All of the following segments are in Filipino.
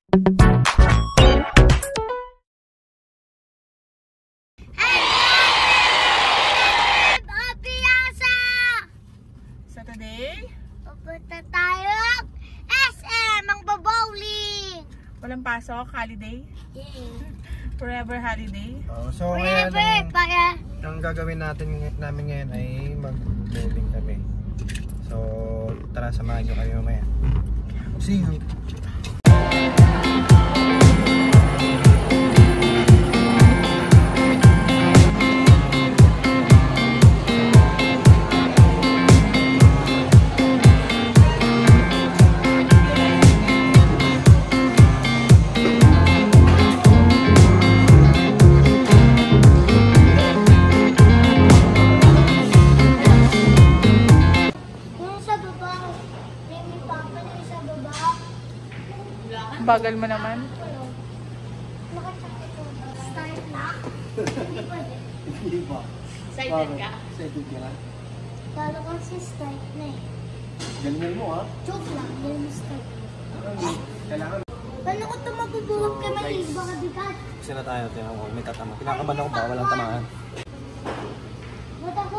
So today, pupunta tayo SM, ang babowling. walang pasok, holiday. Yeah. Forever holiday. So Forever, para ang gagawin namin ngayon ay mag-bowling kami. So tara, samahan nyo kayo mamaya. See you! Bagal mo naman. start na. Hindi pwede. Hindi ba? Excited ka? Excited ka na? Kala ko si start na eh. Ganyan mo ha? Joke lang, hindi mo start. Kailangan. Paano ko ito mabubuhat ka maliit baka bigat? Kasi na tayo, tingnan ko, may tatama. Kinakabahan ako baka walang tamaan. Ba't ako?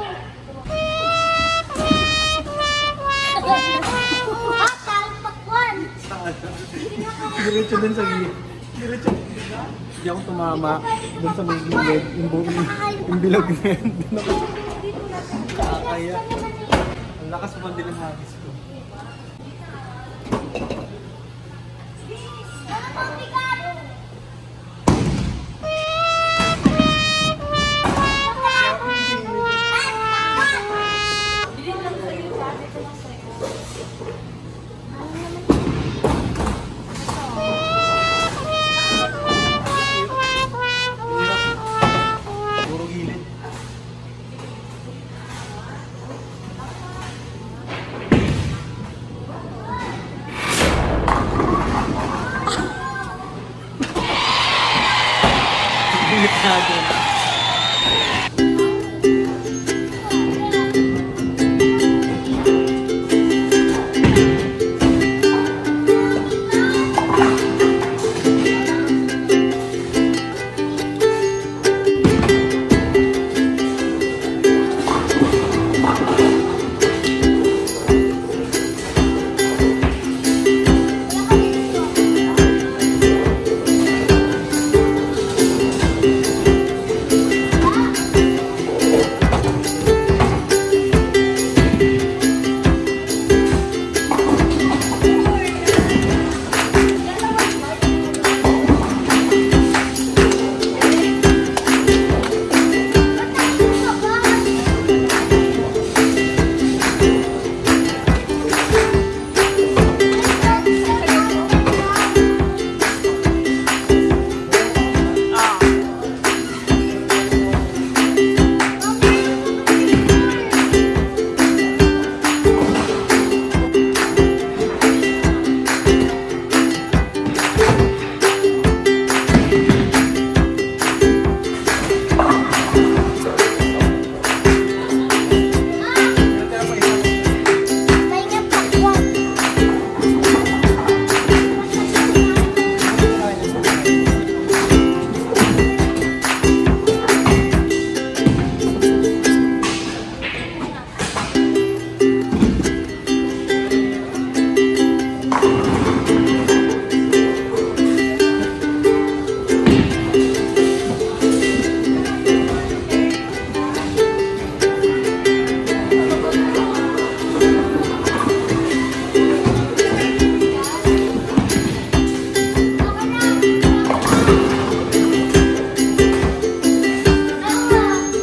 Talpakwan! Diretso din sa gilid. Diretso. Hindi ako tumama dun sa may gilid. Yung bilog na yan. Dun ako. Kaya. Ang lakas pa din ang hagis ko. Ano pang bigat? Puro gilid. Delikado.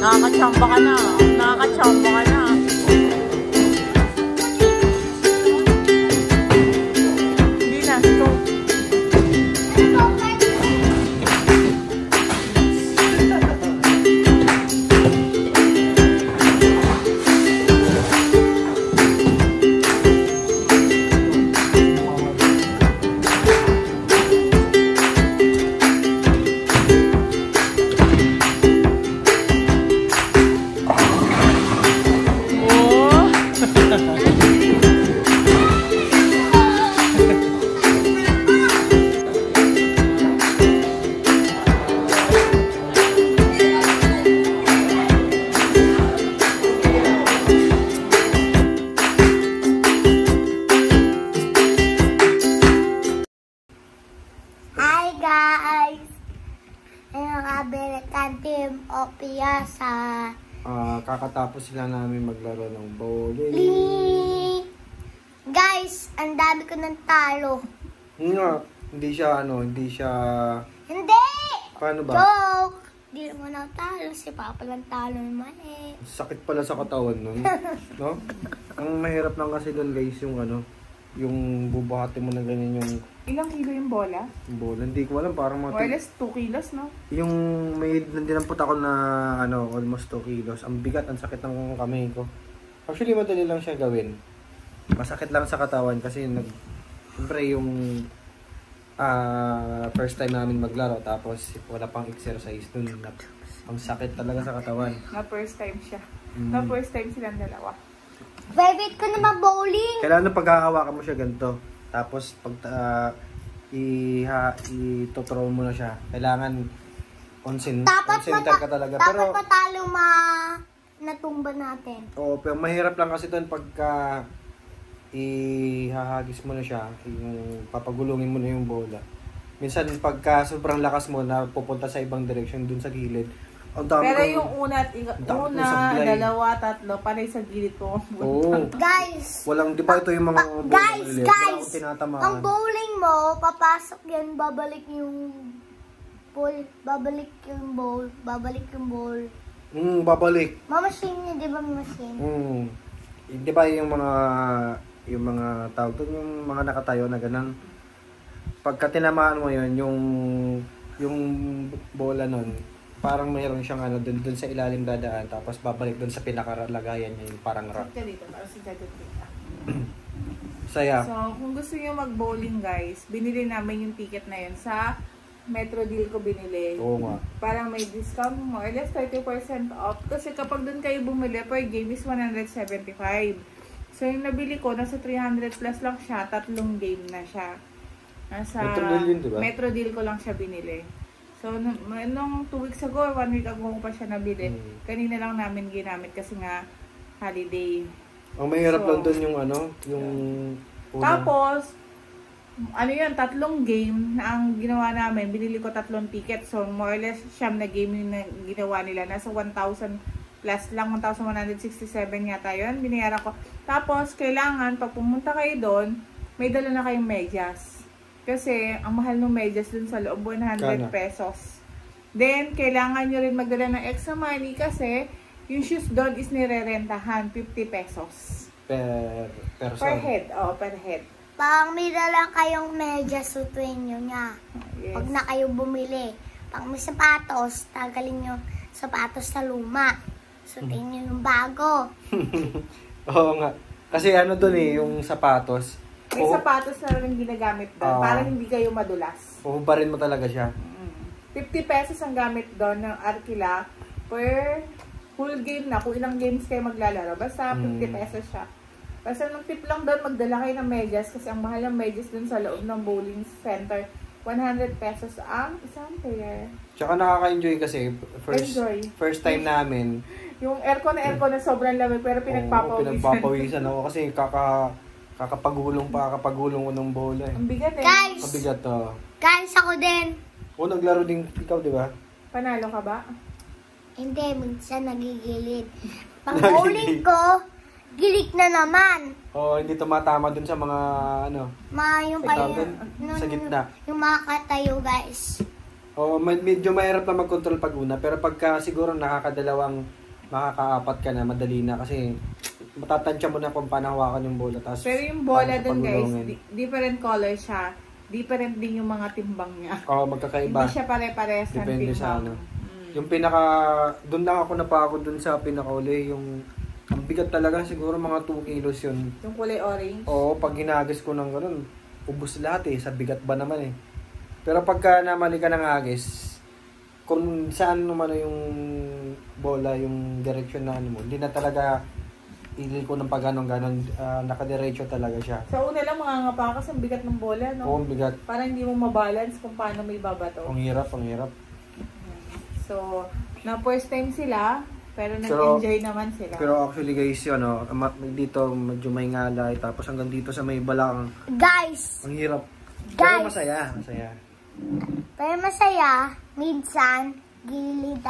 Nakakachamba ka na. Nakakachamba ka na. Hindi na. Stop. Oh! Kakatapos sila namin maglaro ng bowling. Guys, ang dami ko ng talo. Hindi siya Hindi! paano ba? Joke! Hindi naman ako talo. Si Papa lang talo naman eh. Sakit pala sa katawan nun. No? Ang mahirap lang kasi doon guys yung bubuhati mo na ganyan yung Ilang kilo yung bola? bola. Hindi ko alam, parang More or less 2 kilos, no? yung may nandinampot ako na almost 2 kilos. Ang bigat, ang sakit ng kamay ko. Actually, madali lang siya gawin. Masakit lang sa katawan kasi siyempre yung first time namin maglaro tapos wala pang exercise dun. Ang sakit talaga sa katawan. Na first time siya. Na first time silang dalawa. Favorite ko naman bowling. Kailangan paghahawakan mo siya ganito. Tapos pag ito-throw mo na siya. Kailangan on center ka talaga. Dapat matalo natumba natin. Oo, pero mahirap lang kasi doon pagka ihahagis mo na siya, yung papagulungin mo na yung bola. Minsan pagka sobrang lakas mo na pupunta sa ibang direction dun sa gilid. Ang dami Pero kong- yung una, sablay. dalawa, tatlo, panay sa gilid ko. Oo. Guys, Walang, di ba ito yung mga bola guys, maliliit? guys, Wala akong tinatamaan. ang bowling mo, papasok yan, babalik yung ball, babalik yung ball. Babalik. Mamasin niya, di ba mamasin? Di ba yung mga tawag doon, yung mga nakatayo na ganun. Pagka tinamaan mo yun, yung bola nun, parang mayroon siyang dun sa ilalim dadaan, tapos babalik dun sa pinakalagayan niya, yung parang rock. Ito dito, para si Jacket dito. Saya. So, kung gusto niyo mag-bowling guys, binili namin yung ticket na yun sa Metro Deal ko binili. Oo nga. Parang may discount more or less 30% off. Kasi kapag doon kayo bumili, per game is 175. So, yung nabili ko, nasa 300 plus lang siya, 3 game na siya. Nasa Metro Deal yun, diba? Metro Deal ko lang siya binili. So, nung 2 weeks ago, 1 week ago ko pa siya nabili. Kanina lang namin ginamit kasi nga holiday. Ang mahirap So, lang dun yung yung unang- Tapos, 3 game na ang ginawa namin. Binili ko 3 tickets. So, more or less, siyam na game yung ginawa nila. Nasa 1,000 plus lang, 1,167 yata yun. Binayaran ko. Tapos, kailangan, pag pumunta kayo doon, may dala na kayong medyas. Kasi, ang mahal ng medyas dun sa loob, 100 pesos. Then, kailangan nyo rin magdala ng extra money kasi yung shoes doon is nire-rentahan, 50 pesos. Per person. Per head. Oh, per head. Pag may dala kayong medyas, sutuin nyo niya. Yes. Pag na kayo bumili. Pag may sapatos, tagalin nyo sapatos sa luma. Sutuin nyo yung bago. Oo nga. Kasi dun yung sapatos. May sapatos na rin ginagamit doon para hindi kayo madulas. Puhubarin mo talaga siya. 50 pesos ang gamit doon ng Arkila per full game na. Kung ilang games kayo maglalaro, basta 50 pesos siya. Basta nung tip lang doon, magdala kayo ng medyas kasi ang mahal ng medyas doon sa loob ng bowling center. 100 pesos ang isang pair. Tsaka nakaka-enjoy kasi first time namin. Yung aircon na sobrang lamig pero pinagpapawisan. Pinagpapawisan ako kasi kakapagulong ko ng bola eh. Ang bigat eh. Guys! Mabigat to. Guys, ako din. Naglaro din ikaw, di ba? Panalo ka ba? Hindi, minsan nagigilid. Pang bowling ko, gilig na naman. Hindi tumatama dun sa mga Yung sa gitna. Yung mga katayo, guys. Medyo mahirap na mag-control pag una, pero pagka siguro makakaapat ka na, madali na kasi matatansya mo na kung paano hawakan yung bola. Pero yung bola dun guys, different color siya. Different din yung mga timbang niya. Magkakaiba. Hindi siya pare-parehas ng Depende timbang. sa Yung doon lang ako napagod dun sa pinakauli, yung ang bigat talaga, siguro mga 2 kilos yun. Yung kulay orange. Oo, pag hinagis ko ng ganun, ubos lahat sa bigat ba naman Pero pagka namali ka ng agis, kung saan naman yung bola, yung direction na hindi na talaga ko ng pag-ganon, nakadiretso talaga siya. Sa una lang mga ngapa kasi ang bigat ng bola, no? Oo, ang bigat. Parang hindi mo mabalance kung paano may babato. Ang hirap. So, na first time sila, pero nag-enjoy naman sila. Pero actually guys, dito medyo may ngalay, tapos hanggang dito sa may balang. Guys! Ang hirap. Guys! Pero masaya. Pero masaya, minsan, gilid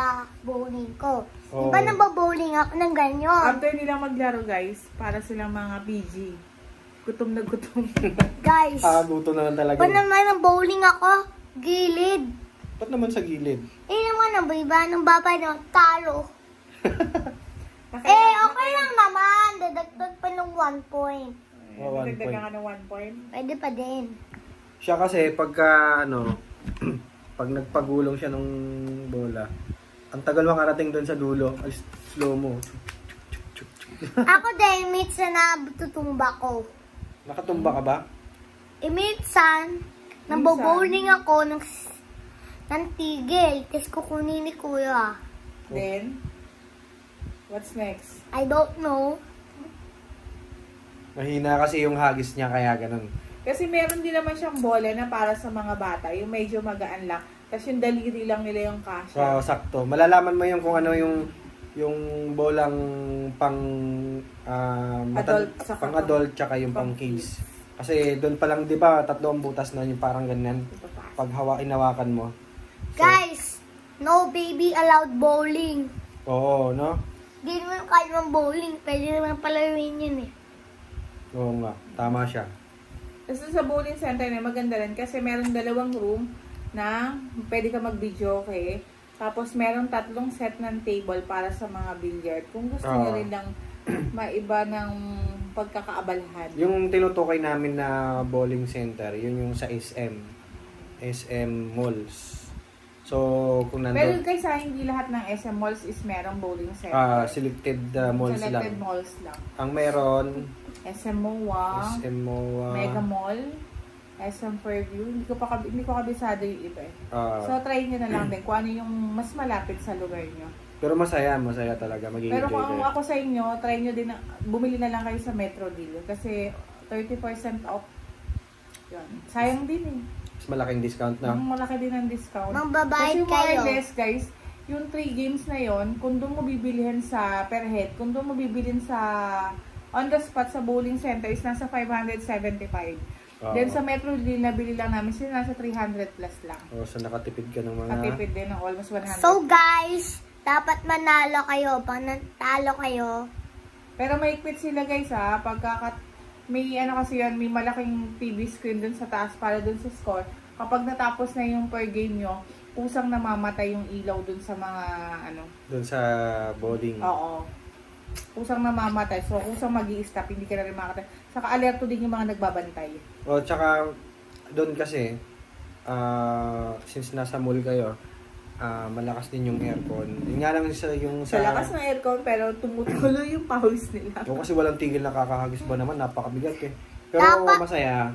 bowling ko. Oo. Diba nababowling ako ng ganyan? After nila maglaro guys, para silang mga PG. Gutom na gutom. Guys, Guto na lang talaga. pa naman ang bowling ako, gilid. Ba't naman sa gilid? Naman ang iba ng baba ng talo. Okay lang naman. Dadagdag pa ng 1 point. Oh, 1 Dagdagan point. ka ng 1 point. Pwede pa din. Siya kasi pagka pag nagpagulong siya ng bola, ang tagal makarating doon sa dulo. Ay, slow mo. Ako din, minsan na tutumba ko. Nakatumba ka ba? Minsan, nabobowling ako ng tigil. Tapos kukunin ni kuya. Then, what's next? I don't know. Mahina kasi yung hagis niya kaya ganun. Kasi meron din naman siyang bola na para sa mga bata. Yung medyo magaan lang. Tapos yung daliri lang nila yung So, kasha. sakto. Malalaman mo yung kung ano yung bolang pang Adult, saka pang adult tsaka yung pang kids. Kasi doon pa lang 'di ba, 3 ang butas na yung parang ganyan. Pag inawakan mo. So, Guys, no baby allowed bowling. oo, no? Di naman kaya ng bowling. Pwede naman palayuin yun eh. Oo nga, tama siya. Tapos sa bowling center na maganda rin kasi meron 2 room na pwede ka mag-video, okay? Tapos meron 3 set ng table para sa mga billiard. Kung gusto niyo rin lang maiba ng pagkakaabalahan. Yung tinutukoy namin na bowling center, yun yung sa SM Malls. So, kung Pero nandun, guys, hindi lahat ng SM malls is merong bowling center. selected malls Selected lang. malls lang. Ang meron, SM MOA, SM MOA, Mega Mall, SM Fairview. Hindi ko kabisado yung iba eh. So, try nyo na lang din kung ano yung mas malapit sa lugar nyo. pero masaya talaga. Magiging Pero enjoy kung kayo. ako sa inyo, try nyo din, bumili na lang kayo sa Metro Deal. Kasi 30% off. Yun. Sayang din eh. Mas malaking discount na. Malaki din ang discount. Magbabayad Kasi more kayo. or less, guys, yung 3 games na yon, kung doon mo bibilihin sa per head, kung doon mo bibilhin sa on the spot sa bowling center is nasa 575. Then sa Metro Deal, nabili lang namin sila nasa 300 plus lang. So nakatipid ka ng mga... Katipid din ng almost 100. So guys, dapat manalo kayo. Pag natalo kayo, Pero maikpit sila guys ha, may ano kasi yan, may malaking TV screen dun sa taas para dun sa score. Kapag natapos na yung per game nyo, kusang namamatay yung ilaw dun sa mga ano. Doon sa bowling. Oo. Kusang namamatay. So kusang magi-stop, hindi ka na rin makatay. Saka alerto din yung mga nagbabantay. O, tsaka doon kasi, since nasa mall kayo, malakas din yung aircon. Yun nga lang yung Sa lakas ng aircon pero tumutuloy yung pawis nila. O, kasi walang tigil na kakahagis ba naman, napakabigat eh. Pero Dapat- masaya,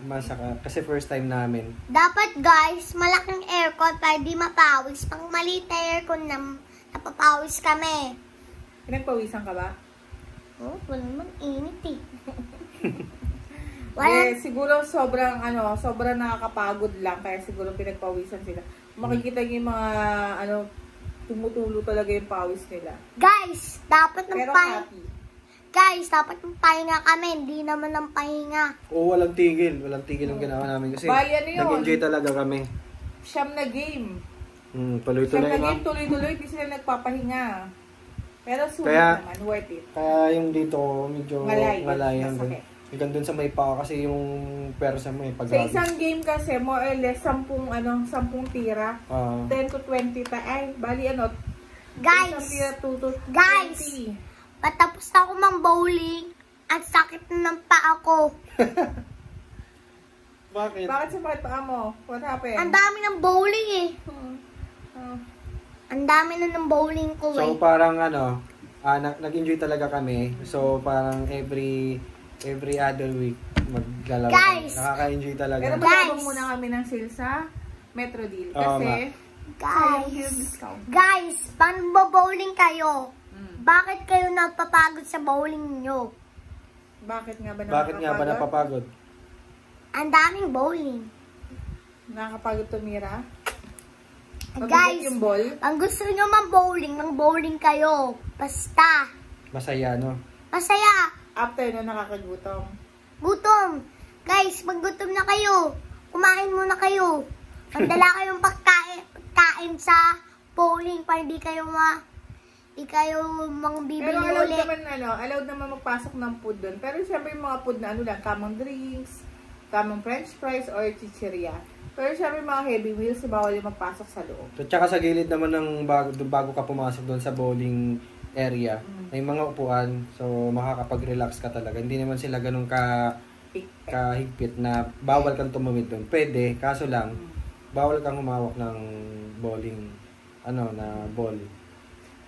kasi first time namin. dapat guys, malaking aircon para di mapawis. Pang maliit na aircon napapawis kami. Pinagpawisan ka ba? Oh, wala naman init eh. Siguro sobrang nakakapagod lang kaya siguro pinagpawisan sila. Makikita niyo yung mga tumutulo talaga yung pawis nila. Guys, dapat Pero ng happy. Guys, dapat ng pahinga kami. Hindi naman ng pahinga. O, walang tigil. Walang tigil ang ginawa namin kasi Bali, ano yun? nag-enjoy talaga kami. Siyam na game. Siyam Tuloy-tuloy na na. game, tuloy-tuloy. Hindi sila nagpapahinga. Pero sulit Kaya- naman, worth it. Kaya yung dito, medyo Malay, malayan. masakit. Hanggang dun sa may paa kasi yung persa mo eh. Pag Sa isang game kasi, more or less, 10 tira. 10 to 20 bali Guys, isang tira 2 to 20. Guys! patapos na ako mang bowling. Ang sakit na ng paa ko. Bakit? Bakit sumakit paa mo? What happened? Ang dami ng bowling eh. Ah. Ang dami na ng bowling ko So eh. parang nag-enjoy talaga kami. So parang every other week maglalaro. Guys! Nakaka-enjoy talaga. Pero Guys! magabang muna kami ng sale sa Metro Deal. Oo Kasi, Guys, discount. guys, paano ba bowling kayo? Mm. Bakit kayo napapagod sa bowling nyo? Bakit nga ba Bakit nga ba napapagod? Ang daming bowling. Nakakapagod tumira? Mabigat Guys, yung ball? ang gusto nyo mang bowling kayo. Basta. Masaya, no? Masaya. After na nakakagutom. Gutom. Guys, pag gutom na kayo, kumain muna kayo. Magdala kayong pagkain sa bowling para hindi kayo mga bibili Pero allowed ulit. naman, allowed naman magpasok ng food doon. Pero syempre yung mga food na common drinks, common french fries, or chichirya. Pero syempre mga heavy meals, bawal yung magpasok sa loob. So, tsaka sa gilid naman ng bago ka pumasok doon sa bowling area, may mga upuan, so makakapag-relax ka talaga. Hindi naman sila ganun kahigpit na bawal kang tumawid doon. Pwede, kaso lang, bawal kang humawak ng bowling, na ball.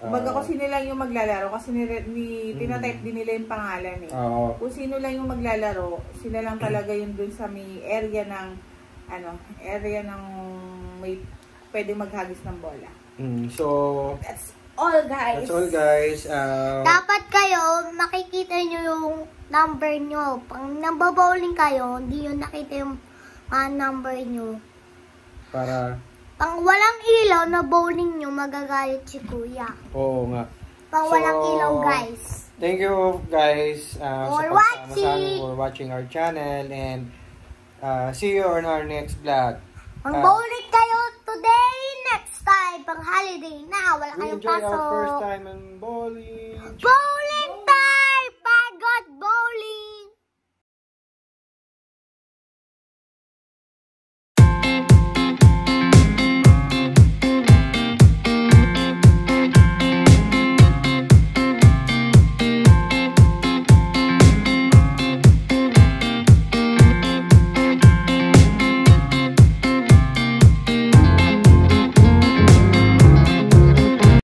Kumbaga kung sino lang yung maglalaro, kasi tinatype din nila yung pangalan eh. Kung sino lang yung maglalaro, sila lang talaga yung dun sa may area ng may pwede maghagis ng bola. So, That's all guys. Dapat kayo, makikita nyo yung number nyo. Pag nababowling kayo, hindi nyo nakita yung number nyo. Para Pang walang ilaw na bowling nyo, magagalit si kuya. Oo nga. Pang walang ilaw, guys. Thank you guys For for watching our channel, and see you on our next vlog. Mag-bowling kayo today, next time, pang holiday na, wala We kayong enjoy pasok. our first time in bowling. Bowling!